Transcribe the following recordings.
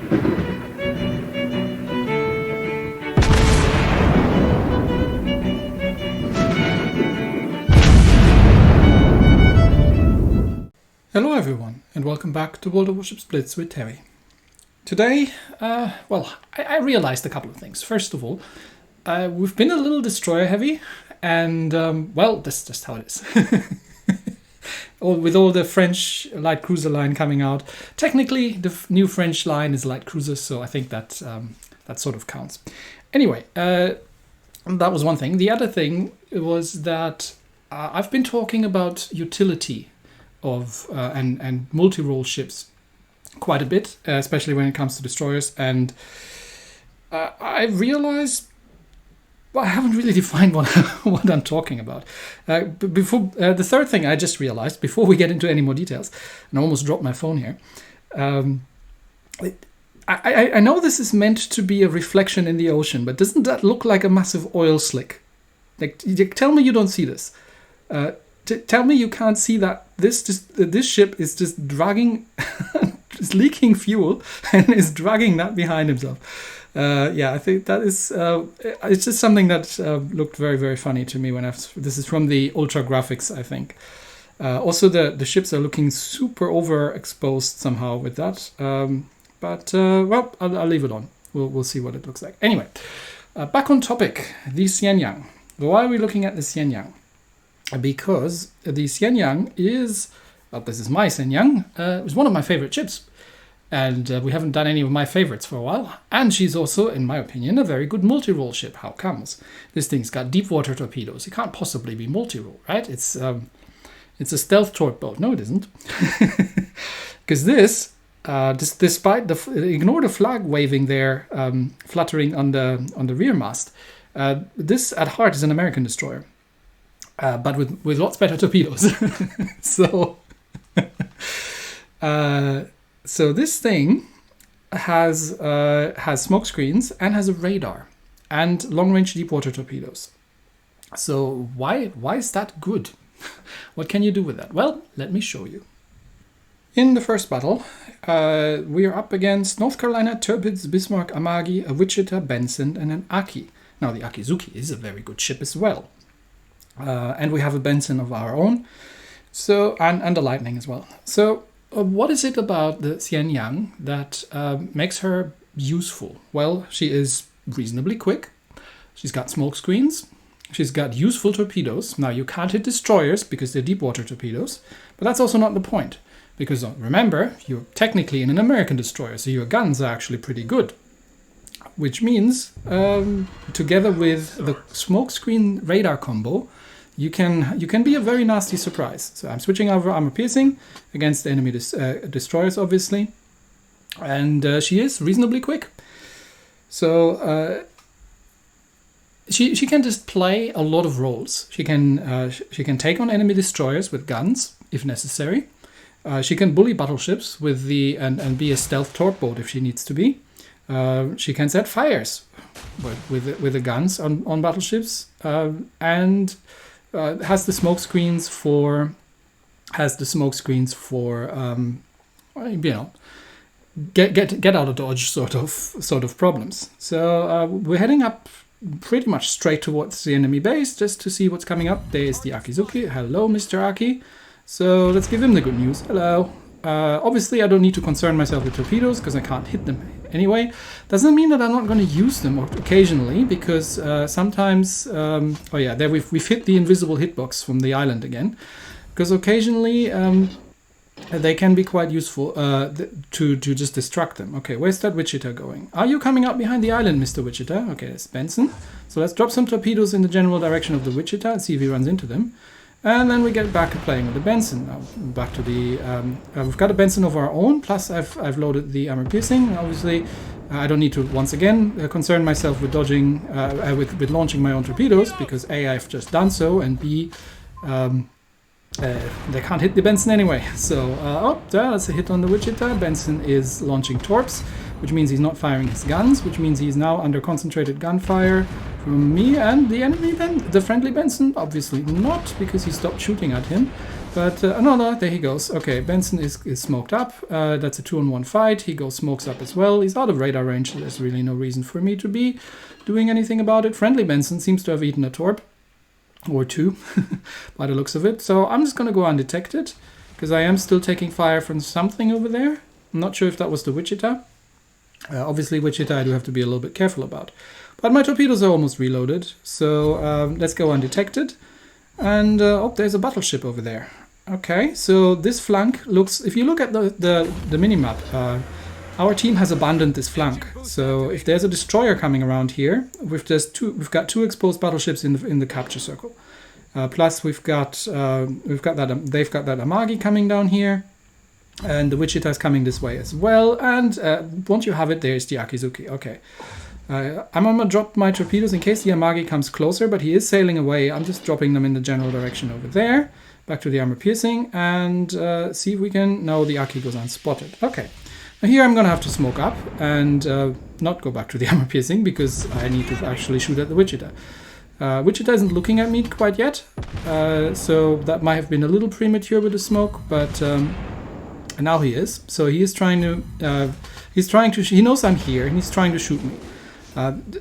Hello everyone, and welcome back to Warships Blitz with Terry. Today, well, I realized a couple of things. First of all, we've been a little destroyer heavy, and well, that's just how it is. With all the French light cruiser line coming out, technically the new French line is light cruisers, so I think that that sort of counts. Anyway, that was one thing. The other thing was that I've been talking about utility of and multi-role ships quite a bit, especially when it comes to destroyers, and I realized, well, I haven't really defined what I'm talking about. Before the third thing I just realized, before we get into any more details, and I almost dropped my phone here, I know this is meant to be a reflection in the ocean, but doesn't that look like a massive oil slick? Like, tell me you don't see this. Tell me you can't see that this ship is just dragging, is leaking fuel and is dragging that behind himself. Yeah, I think that is, it's just something that looked very, very funny to me when this is from the Ultra Graphics, I think. Also, the ships are looking super overexposed somehow with that. But well, I'll leave it on. We'll see what it looks like. Anyway, back on topic, the Hsien Yang. Why are we looking at the Hsien Yang? Because the Hsien Yang is, well, this is my Hsien Yang, is one of my favorite ships. And we haven't done any of my favorites for a while. And she's also, in my opinion, a very good multi-role ship. How comes? This thing's got deepwater torpedoes. It can't possibly be multi-role, right? It's a stealth torp boat. No, it isn't. Because despite ignore the flag waving there, fluttering on the rear mast, this at heart is an American destroyer. But with lots better torpedoes. So this thing has smoke screens and has a radar and long-range deepwater torpedoes. So why is that good? What can you do with that? Well, let me show you. In the first battle, we are up against North Carolina, Tirpitz, Bismarck, Amagi, a Wichita, Benson, and an Aki. Now the Akizuki is a very good ship as well. And we have a Benson of our own, so and a Lightning as well. So what is it about the Hsien Yang that makes her useful? Well, she is reasonably quick. She's got smoke screens. She's got useful torpedoes. Now, you can't hit destroyers because they're deepwater torpedoes, but that's also not the point. Because remember, you're technically in an American destroyer, so your guns are actually pretty good. Which means, together with the smokescreen radar combo, you can be a very nasty surprise. So I'm switching over armor piercing against the enemy destroyers, obviously, and she is reasonably quick. So she can just play a lot of roles. She can take on enemy destroyers with guns if necessary. She can bully battleships with and be a stealth torp boat if she needs to be. She can set fires with the guns on battleships, and has the smoke screens for you know, get out of dodge sort of problems. So we're heading up pretty much straight towards the enemy base just to see what's coming up. There's the Akizuki. Hello, Mr. Aki. So let's give him the good news. Hello. Obviously, I don't need to concern myself with torpedoes because I can't hit them anyway. Doesn't mean that I'm not going to use them occasionally, because sometimes, oh yeah, there we've hit the invisible hitbox from the island again, because occasionally they can be quite useful to just distract them. Okay, where's that Wichita going? Are you coming up behind the island, Mr. Wichita? Okay, that's Benson. So let's drop some torpedoes in the general direction of the Wichita and see if he runs into them. And then we get back to playing with the Benson. Now back to the we've got a Benson of our own. Plus I've loaded the armor piercing. Obviously, I don't need to once again concern myself with dodging with launching my own torpedoes, because A, I've just done so, and B, they can't hit the Benson anyway. So oh, that's a hit on the Wichita. Benson is launching torps, which means he's not firing his guns, which means he's now under concentrated gunfire from me and the enemy, the friendly Benson. Obviously not, because he stopped shooting at him. But, no, there he goes. Okay, Benson is smoked up. That's a 2-on-1 fight. He goes smokes up as well. He's out of radar range. So there's really no reason for me to be doing anything about it. Friendly Benson seems to have eaten a torp. Or 2, by the looks of it. So I'm just going to go undetected, because I am still taking fire from something over there. I'm not sure if that was the Wichita. Obviously, Wichita I do have to be a little bit careful about. But my torpedoes are almost reloaded, so let's go undetected. And, oh, there's a battleship over there. Okay, so this flank looks... If you look at the minimap, our team has abandoned this flank. So if there's a destroyer coming around here, we've got 2 exposed battleships in the capture circle. Plus they've got that Amagi coming down here, and the Wichita is coming this way as well. And won't you have it? There's the Akizuki. Okay. I'm gonna drop my torpedoes in case the Amagi comes closer, but he is sailing away. I'm just dropping them in the general direction over there. Back to the armor piercing and see if we can... No, the Aki goes unspotted. Okay. Now here I'm going to have to smoke up and not go back to the armor piercing because I need to actually shoot at the Wichita. Wichita isn't looking at me quite yet, so that might have been a little premature with the smoke, but now he is. So he is trying to... he knows I'm here and he's trying to shoot me.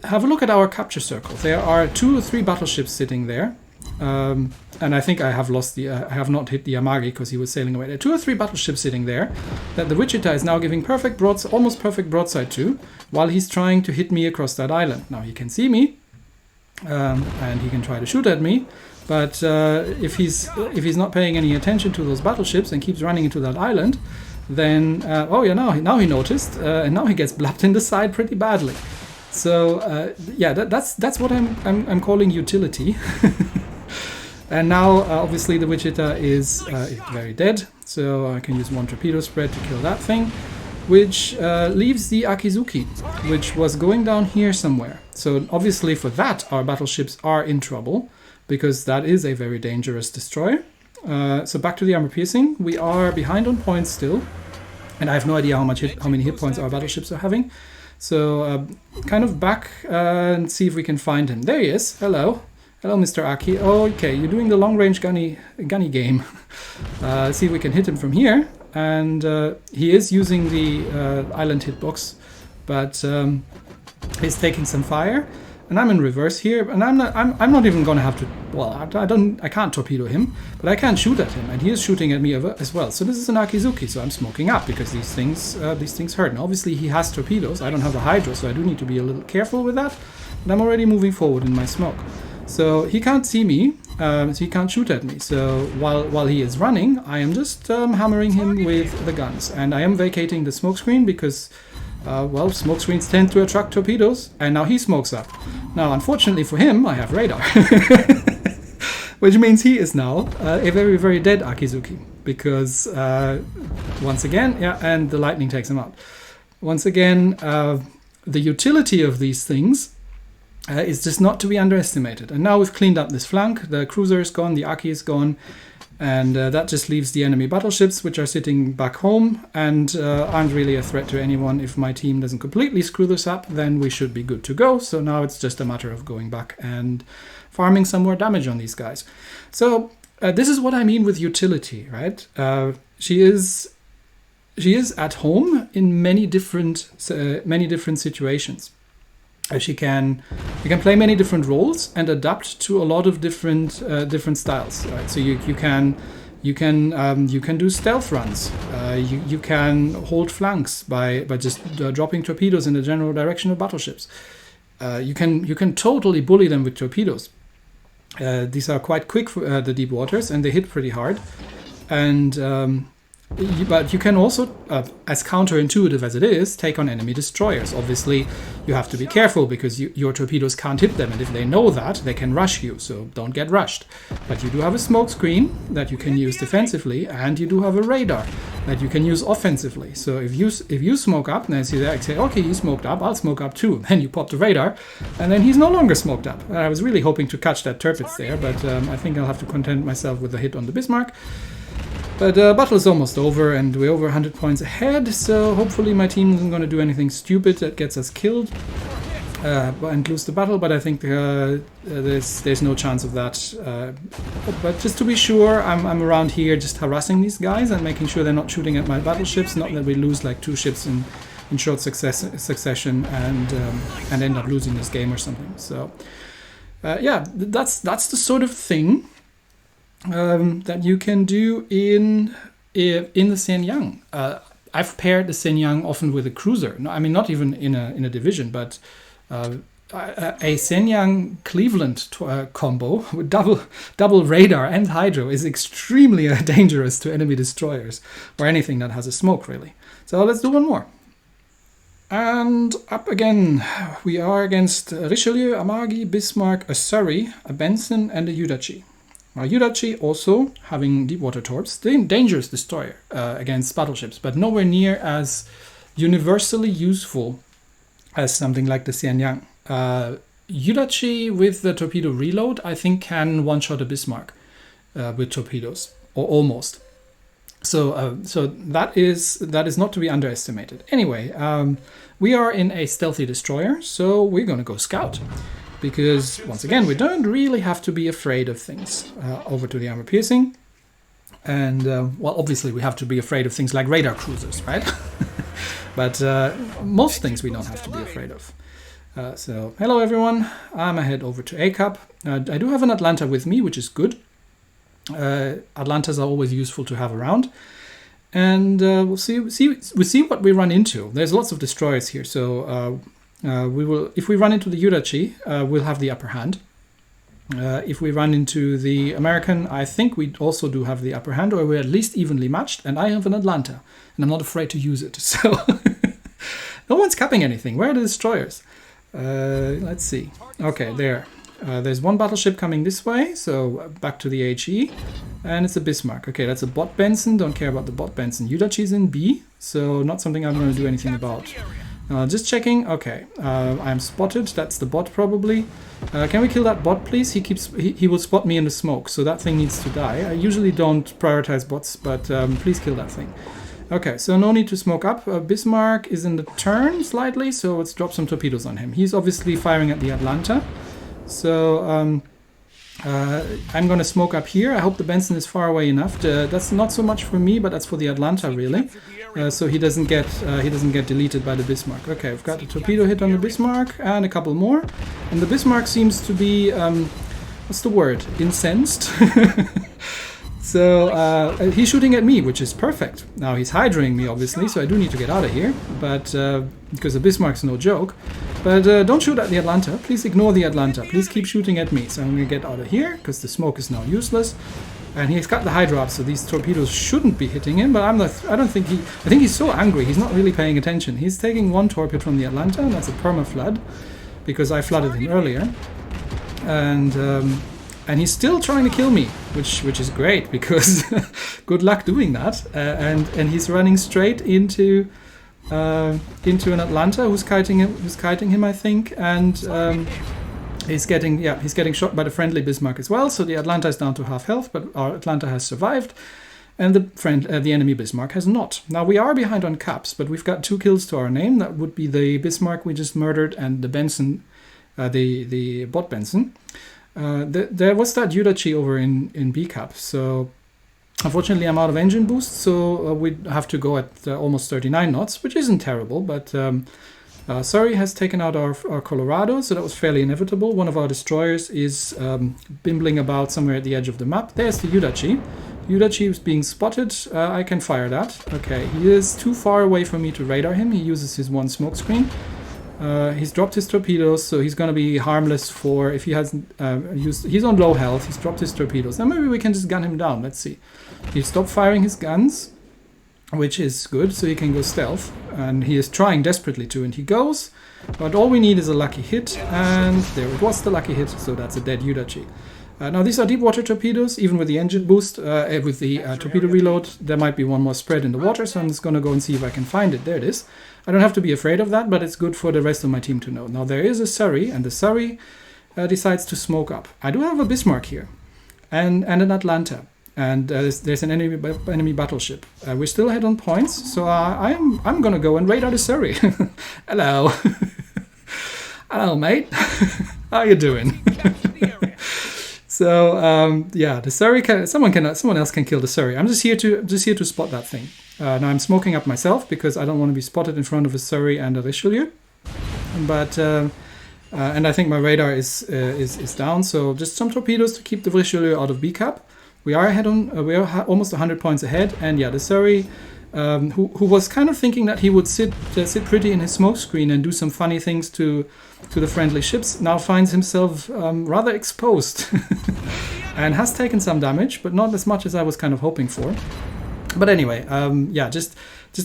Have a look at our capture circle. There are 2 or 3 battleships sitting there. And I think I have I have not hit the Amagi because he was sailing away. There are 2 or 3 battleships sitting there that the Wichita is now giving almost perfect broadside to, while he's trying to hit me across that island. Now he can see me, and he can try to shoot at me, but if he's not paying any attention to those battleships and keeps running into that island, then oh yeah, now he noticed, and now he gets blapped in the side pretty badly. So yeah, that's what I'm calling utility. And now, obviously, the Wichita is very dead, so I can use 1 torpedo spread to kill that thing, which leaves the Akizuki, which was going down here somewhere. So obviously for that, our battleships are in trouble, because that is a very dangerous destroyer. So back to the armor piercing. We are behind on points still, and I have no idea how many hit points our battleships are having. So kind of back and see if we can find him. There he is. Hello. Hello, Mr. Aki. Oh, okay, you're doing the long-range gunny game. See if we can hit him from here. And he is using the island hitbox, but he's taking some fire. And I'm in reverse here, and I'm not even going to have to. Well, I can't torpedo him, but I can shoot at him, and he is shooting at me as well. So this is an Akizuki, so I'm smoking up because these things hurt. And obviously he has torpedoes. I don't have a hydro, so I do need to be a little careful with that. But I'm already moving forward in my smoke. So he can't see me, so he can't shoot at me. So while he is running, I am just hammering him with the guns. And I am vacating the smoke screen because, well, smoke screens tend to attract torpedoes. And now he smokes up. Now, unfortunately for him, I have radar. Which means he is now a very, very dead Akizuki. Because, once again, yeah, and the lightning takes him out. Once again, the utility of these things is just not to be underestimated. And now we've cleaned up this flank. The cruiser is gone, the Aki is gone, and that just leaves the enemy battleships, which are sitting back home and aren't really a threat to anyone. If my team doesn't completely screw this up, then we should be good to go. So now it's just a matter of going back and farming some more damage on these guys. So this is what I mean with utility, right? She is at home in many different situations. You can play many different roles and adapt to a lot of different styles. Right? So you can do stealth runs. You can hold flanks by just dropping torpedoes in the general direction of battleships. You can totally bully them with torpedoes. These are quite quick for the deep waters, and they hit pretty hard. And but you can also, as counterintuitive as it is, take on enemy destroyers. Obviously, you have to be careful because your torpedoes can't hit them, and if they know that, they can rush you, so don't get rushed. But you do have a smoke screen that you can use defensively, and you do have a radar that you can use offensively. So if you smoke up, then see that, say, okay, he smoked up, I'll smoke up too. Then you pop the radar, and then he's no longer smoked up. I was really hoping to catch that turpets there, but I think I'll have to content myself with a hit on the Bismarck. But battle is almost over, and we're over 100 points ahead, so hopefully my team isn't going to do anything stupid that gets us killed. and lose the battle, but I think there's no chance of that. But just to be sure, I'm around here just harassing these guys and making sure they're not shooting at my battleships, not that we lose like 2 ships in short succession and end up losing this game or something. So yeah, that's the sort of thing that you can do in the Hsien Yang. I've paired the Hsien Yang often with a cruiser. No, I mean, not even in a division, but a Hsien Yang Cleveland combo with double radar and hydro is extremely dangerous to enemy destroyers or anything that has a smoke, really. So let's do one more. And up again, we are against Richelieu, Amagi, Bismarck, a Surrey, a Benson, and a Yudachi. Now, Yudachi also having deepwater torps, dangerous destroyer against battleships, but nowhere near as universally useful as something like the Hsien Yang. Yudachi with the torpedo reload, I think, can one-shot a Bismarck with torpedoes, or almost. So that is not to be underestimated. Anyway, we are in a stealthy destroyer, so we're going to go scout. Because, once again, we don't really have to be afraid of things. Over to the armor piercing. And, well, obviously we have to be afraid of things like radar cruisers, right? But most things we don't have to be afraid of. So, hello everyone. I'm ahead over to ACAP. I do have an Atlanta with me, which is good. Atlantas are always useful to have around. And we'll see what we run into. There's lots of destroyers here, so we will. If we run into the Yudachi, we'll have the upper hand. If we run into the American, I think we also do have the upper hand, or we're at least evenly matched. And I have an Atlanta, and I'm not afraid to use it. So no one's capping anything. Where are the destroyers? Let's see. Okay, there. There's one battleship coming this way, so back to the HE, and it's a Bismarck. Okay, that's a bot Benson. Don't care about the bot Benson. Yudachi's in B, so not something I'm going to do anything about. Just checking. Okay, I'm spotted. That's the bot probably. Can we kill that bot, please? He will spot me in the smoke, so that thing needs to die. I usually don't prioritize bots, but please kill that thing. Okay, so no need to smoke up. Bismarck is in the turn slightly, so let's drop some torpedoes on him. He's obviously firing at the Atlanta. So I'm going to smoke up here. I hope the Benson is far away enough. That's not so much for me, but that's for the Atlanta really. So he doesn't get deleted by the Bismarck. Okay, I've got a torpedo hit on the Bismarck and a couple more. And the Bismarck seems to be what's the word? Incensed. So he's shooting at me, which is perfect. Now he's hydroing me, obviously, so I do need to get out of here. But because the Bismarck's no joke. But don't shoot at the Atlanta. Please ignore the Atlanta. Please keep shooting at me. So I'm going to get out of here because the smoke is now useless. And he's got the hydro up, so these torpedoes shouldn't be hitting him. But I think he's so angry. He's not really paying attention. He's taking one torpedo from the Atlanta, and that's a perma flood because I flooded him earlier. And he's still trying to kill me, which is great because good luck doing that. And he's running straight into an Atlanta who's kiting him, I think, and he's getting shot by the friendly Bismarck as well. So the Atlanta is down to half health, but our Atlanta has survived, and the enemy Bismarck has not. Now we are behind on caps, but we've got 2 kills to our name. That would be the Bismarck we just murdered and the Benson, the bot Benson. There was that Yudachi over in B cap, so unfortunately I'm out of engine boost, so we have to go at almost 39 knots, which isn't terrible, but Surrey has taken out our Colorado, so that was fairly inevitable. One of our destroyers is bimbling about somewhere at the edge of the map. There's the Yudachi. Yudachi is being spotted. I can fire that. Okay, he is too far away for me to radar him. He uses his one smoke screen. He's dropped his torpedoes, so he's going to be harmless for if he hasn't used. He's on low health. He's dropped his torpedoes. Now maybe we can just gun him down. Let's see. He stopped firing his guns, which is good, so he can go stealth. And he is trying desperately to, and he goes. But all we need is a lucky hit, and there it was, the lucky hit. So that's a dead Yudachi. Now these are deepwater torpedoes, even with the engine boost, with the torpedo reload. There might be one more spread in the water, so I'm just going to go and see if I can find it. There it is. I don't have to be afraid of that, but it's good for the rest of my team to know. Now there is a Surrey, and the Surrey decides to smoke up. I do have a Bismarck here, and an Atlanta, and there's an enemy battleship. We're still ahead on points, so I'm going to go and radar the Surrey. Hello. Hello, mate. How you doing? So yeah, the Surrey someone else can kill the Surrey. I'm just here to spot that thing. Now I'm smoking up myself because I don't want to be spotted in front of a Surrey and a Richelieu. But and I think my radar is down. So just some torpedoes to keep the Richelieu out of B cap. We are ahead on. We are almost 100 points ahead. And yeah, the Surrey, who was kind of thinking that he would sit pretty in his smoke screen and do some funny things to the friendly ships, now finds himself rather exposed and has taken some damage, but not as much as I was kind of hoping for. But anyway, yeah, just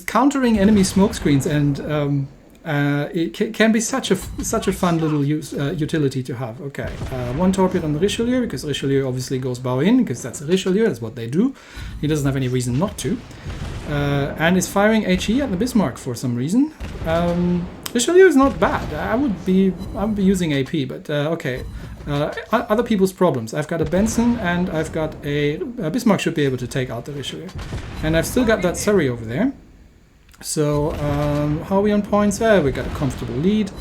countering enemy smoke screens and it can be such a fun little utility to have. Okay, one torpedo on the Richelieu, because Richelieu obviously goes bow in, because that's a Richelieu, that's what they do. He doesn't have any reason not to. And is firing HE at the Bismarck for some reason. Richelieu is not bad. I would be using AP, but okay. Other people's problems. I've got a Benson and I've got a Bismarck should be able to take out the Richelieu. And I've still got that Surrey over there. So how are we on points? We got a comfortable lead.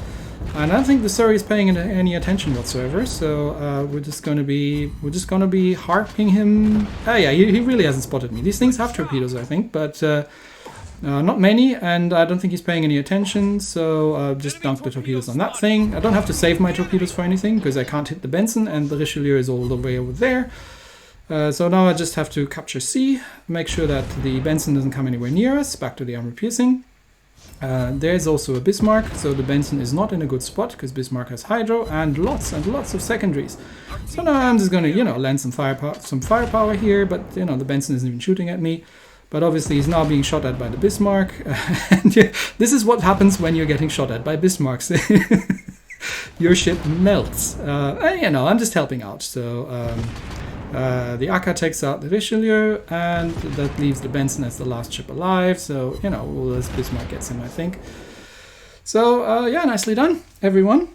And I don't think the Surrey is paying any attention whatsoever. So we're just gonna be harping him. Yeah, he really hasn't spotted me. These things have torpedoes, I think, but not many, and I don't think he's paying any attention. So just dunk the torpedoes on that thing. I don't have to save my torpedoes for anything because I can't hit the Benson, and the Richelieu is all the way over there. So now I just have to capture C, make sure that the Benson doesn't come anywhere near us. Back to the armor piercing. There's also a Bismarck, so the Benson is not in a good spot because Bismarck has hydro and lots of secondaries. So now I'm just going to, lend some firepower here, but the Benson isn't even shooting at me. But obviously he's now being shot at by the Bismarck. And this is what happens when you're getting shot at by Bismarcks. Your ship melts. I'm just helping out. So the Akka takes out the Richelieu, and that leaves the Benson as the last ship alive. So, this Bismarck gets him, I think. So, yeah, nicely done, everyone.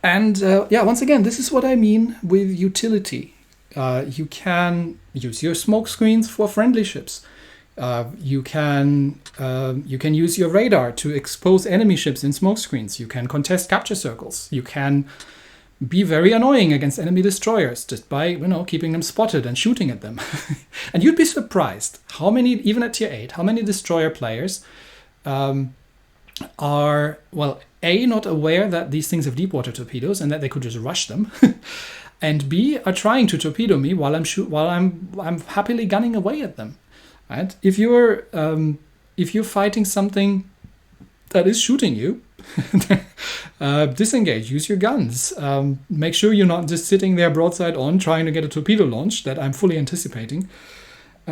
And, yeah, once again, this is what I mean with utility. You can use your smoke screens for friendly ships. You can use your radar to expose enemy ships in smoke screens. You can contest capture circles. You can be very annoying against enemy destroyers just by, keeping them spotted and shooting at them. And you'd be surprised how many, even at tier 8, how many destroyer players are, well, A, not aware that these things have deepwater torpedoes and that they could just rush them, and B, are trying to torpedo me while I'm happily gunning away at them. Right? If you're fighting something that is shooting you, disengage, use your guns. Make sure you're not just sitting there broadside on trying to get a torpedo launch that I'm fully anticipating.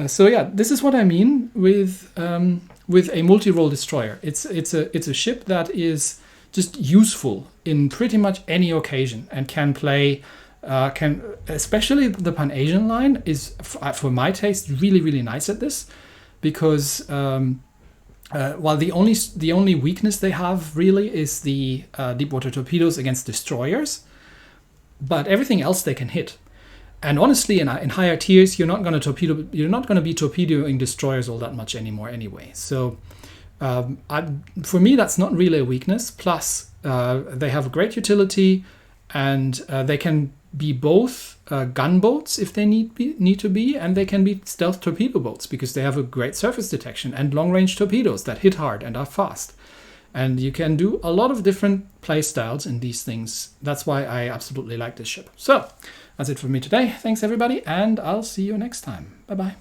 So yeah, this is what I mean with a multi-role destroyer. It's a ship that is just useful in pretty much any occasion and can play. Especially the Pan-Asian line is, for my taste, really, really nice at this, because while the only weakness they have really is the deepwater torpedoes against destroyers, but everything else they can hit. And honestly, in higher tiers, you're not going to be torpedoing destroyers all that much anymore anyway. So for me, that's not really a weakness. Plus, they have a great utility, and they can be both gunboats if they need to be, and they can be stealth torpedo boats because they have a great surface detection and long-range torpedoes that hit hard and are fast. And you can do a lot of different play styles in these things. That's why I absolutely like this ship. So that's it for me today. Thanks everybody, and I'll see you next time. Bye-bye.